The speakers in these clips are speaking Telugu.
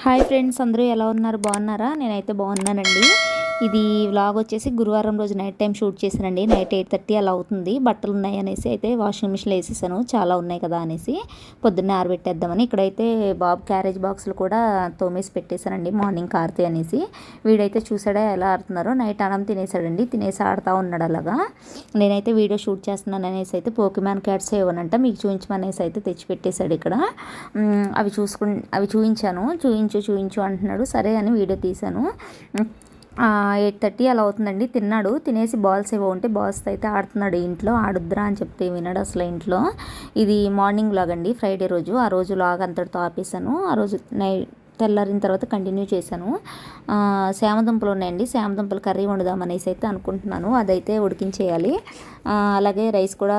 హాయ్ ఫ్రెండ్స్, అందరూ ఎలా ఉన్నారు? బాగున్నారా? నేనైతే బాగున్నానండి. ఇది వ్లాగ్ వచ్చేసి గురువారం రోజు నైట్ టైం షూట్ చేశానండి. నైట్ 8:30 అలా అవుతుంది. బట్టలు ఉన్నాయి అనేసి అయితే వాషింగ్ మిషన్లో వేసేసాను. చాలా ఉన్నాయి కదా అనేసి పొద్దున్నే ఆరబెట్టేద్దామని. ఇక్కడైతే బాబు క్యారేజ్ బాక్సులు కూడా తోమేసి పెట్టేశానండి, మార్నింగ్ ఆరుతాయి అనేసి. వీడైతే చూసాడా ఎలా ఆడుతున్నారో. నైట్ అన్నం తినేసాడండి, తినేసి ఆడుతూ ఉన్నాడు అలాగా. నేనైతే వీడియో షూట్ చేస్తున్నాను అనేసి అయితే పోకీమాన్ క్యాట్స్ ఏవనంట మీకు చూపించమనేసి అయితే తెచ్చిపెట్టేశాడు ఇక్కడ. అవి చూపించాను. చూయించు అంటున్నాడు. సరే అని వీడియో తీశాను. 8:30 అలా అవుతుందండి. తిన్నాడు. తినేసి బాల్స్ ఏవో ఉంటే బాల్స్ అయితే ఆడుతున్నాడు. ఇంట్లో ఆడుద్రా అని చెప్తే విన్నాడు అసలు ఇంట్లో. ఇది మార్నింగ్ లాగ్ అండి, ఫ్రైడే రోజు. ఆ రోజు లాగ్ అంతటితో ఆపేసాను. ఆ రోజు తెల్లారిన తర్వాత కంటిన్యూ చేశాను. శామదుంపలు ఉన్నాయండి, శామదుంపల కర్రీ వండుదామనేసి అయితే అనుకుంటున్నాను. అదైతే ఉడికించేయాలి. అలాగే రైస్ కూడా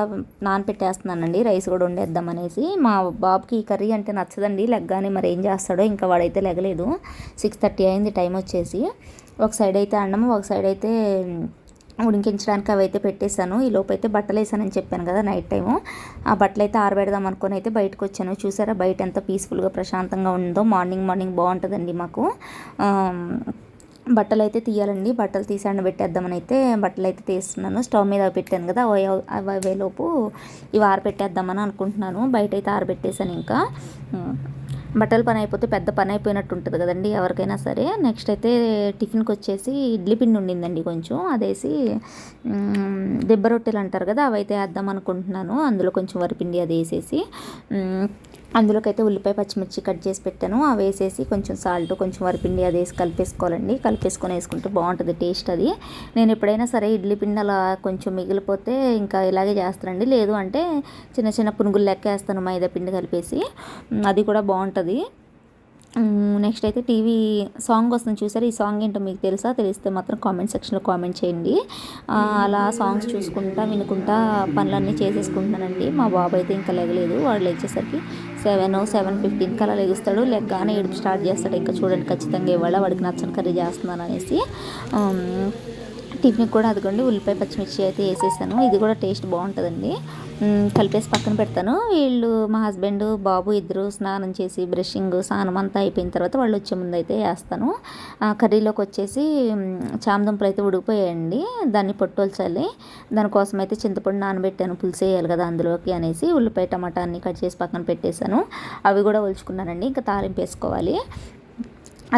నానపెట్టేస్తున్నానండి, రైస్ కూడా వండేద్దామనేసి. మా బాబుకి ఈ కర్రీ అంటే నచ్చదండి, లెగ్గానే మరి ఏం చేస్తాడో. ఇంకా వాడైతే లెగలేదు. 6:30 అయింది టైం వచ్చేసి. ఒక సైడ్ అయితే అన్నము, ఒక సైడ్ అయితే ఉడికించడానికి అవి అయితే పెట్టేశాను. ఈ లోపు అయితే బట్టలు వేసానని చెప్పాను కదా నైట్ టైము. ఆ బట్టలు అయితే ఆరబెడదాం అనుకుని అయితే బయటకు వచ్చాను. చూసారా బయట ఎంత పీస్ఫుల్గా ప్రశాంతంగా ఉందో. మార్నింగ్ బాగుంటుందండి మాకు. బట్టలు అయితే తీయాలండి. బట్టలు తీసి ఎండబెట్టేద్దామని అయితే బట్టలు అయితే తీస్తున్నాను. స్టవ్ మీద పెట్టాను కదా, అవేలోపు ఇవి ఆరబెట్టేద్దామని అనుకుంటున్నాను. బయట అయితే ఆరబెట్టేశాను. ఇంకా బట్టల పని అయిపోతే పెద్ద పని అయిపోయినట్టు ఉంటుంది కదండి ఎవరికైనా సరే. నెక్స్ట్ అయితే టిఫిన్కి వచ్చేసి ఇడ్లీ పిండి ఉండిందండి కొంచెం, అదేసి దెబ్బ రొట్టెలు అంటారు కదా, అవి అయితే వేద్దాం అనుకుంటున్నాను. అందులో కొంచెం వరిపిండి అది వేసేసి అందులోకి అయితే ఉల్లిపాయ పచ్చిమిర్చి కట్ చేసి పెట్టాను. అవి వేసేసి కొంచెం సాల్ట్, కొంచెం వరిపిండి అది వేసి కలిపేసుకోవాలండి. కలిపేసుకొని వేసుకుంటే బాగుంటుంది టేస్ట్ అది. నేను ఎప్పుడైనా సరే ఇడ్లీ పిండి అలా కొంచెం మిగిలిపోతే ఇంకా ఇలాగే చేస్తానండి. లేదు అంటే చిన్న చిన్న పునుగులు లెక్క వేస్తాను మైదా పిండి కలిపేసి, అది కూడా బాగుంటుంది. నెక్స్ట్ అయితే టీవీ సాంగ్ వస్తుంది చూసారు. ఈ సాంగ్ ఏంటో మీకు తెలుసా? తెలిస్తే మాత్రం కామెంట్ సెక్షన్లో కామెంట్ చేయండి. అలా సాంగ్స్ చూసుకుంటా వినుకుంటా పనులన్నీ చేసేసుకుంటున్నానండి. మా బాబు అయితే ఇంకా లెగలేదు. వాడు లేచేసరికి 7:15 అలా లెగుస్తాడు. లెగ్గానే ఏడుపు స్టార్ట్ చేస్తాడు. ఇంకా చూడండి, ఖచ్చితంగా ఇవాళ వాడికి నచ్చని కర్రీ చేస్తున్నాను అనేసి. టిఫిన్కి కూడా అదిగోండి ఉల్లిపాయ పచ్చిమిర్చి అయితే వేసేసాను. ఇది కూడా టేస్ట్ బాగుంటుందండి. కలిపేసి పక్కన పెడతాను. వీళ్ళు మా హస్బెండ్ బాబు ఇద్దరు స్నానం చేసి బ్రషింగ్ స్నానం అంతా అయిపోయిన తర్వాత వాళ్ళు వచ్చే ముందు అయితే వేస్తాను. కర్రీలోకి వచ్చేసి చామదుంపలు అయితే ఉడికిపోయాయండి, దాన్ని పొట్టొల్చాలి. దానికోసం అయితే చింతపండు నానబెట్టాను, పులుసు వేయాలి కదా అందులోకి అనేసి. ఉల్లిపాయ టమాటా అన్ని కట్ చేసి పక్కన పెట్టేశాను. అవి కూడా ఒలుచుకున్నానండి. ఇంకా తాలింపు వేసుకోవాలి.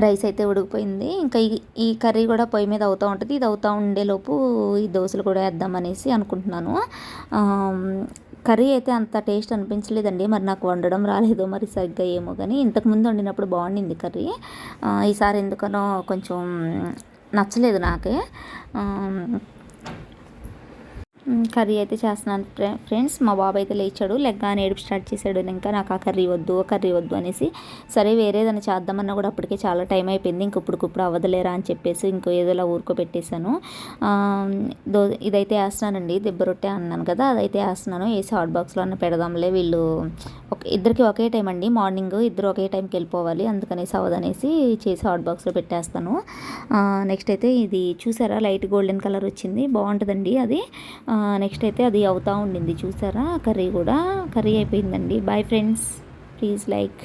రైస్ అయితే ఉడికిపోయింది. ఇంకా ఈ కర్రీ కూడా పొయ్యి మీద అవుతూ ఉంటుంది. ఇది అవుతూ ఉండేలోపు ఈ దోశలు కూడా వేద్దామనేసి అనుకుంటున్నాను. కర్రీ అయితే అంత టేస్ట్ అనిపించలేదండి. మరి నాకు వండడం రాలేదు మరి సరిగ్గా ఏమో, కానీ ఇంతకుముందు వండినప్పుడు బాగుండింది కర్రీ. ఈసారి ఎందుకనో కొంచెం నచ్చలేదు నాకే. కర్రీ అయితే చేస్తున్నాను ఫ్రెండ్స్. మా బాబు అయితే లేచాడు, లెగ్గానే ఏడుపు స్టార్ట్ చేశాడు. ఇంకా నాకు ఆ కర్రీ వద్దు అనేసి. సరే వేరేదని చేద్దామన్నా కూడా అప్పటికే చాలా టైం అయిపోయింది. ఇంక ఇప్పుడు అవ్వదులేరా అని చెప్పేసి ఇంకో ఏదోలా ఊరుకోబెట్టేశాను. ఇదైతే వేస్తున్నానండి, దెబ్బ రొట్టె అన్నాను కదా, అదైతే వేస్తున్నాను. వేసి హాట్ బాక్స్లో అన్న పెడదాంలే. వీళ్ళు ఇద్దరికి ఒకే టైం అండి, మార్నింగ్ ఇద్దరు ఒకే టైంకి వెళ్ళిపోవాలి. అందుకనేసి అవదనేసి చేసి హాట్ బాక్స్లో పెట్టేస్తాను. నెక్స్ట్ అయితే ఇది చూసారా లైట్ గోల్డెన్ కలర్ వచ్చింది, బాగుంటుందండి అది. నెక్స్ట్ అయితే అది అవుతూ ఉండింది చూసారా. కర్రీ అయిపోయిందండి. Bye friends, please like.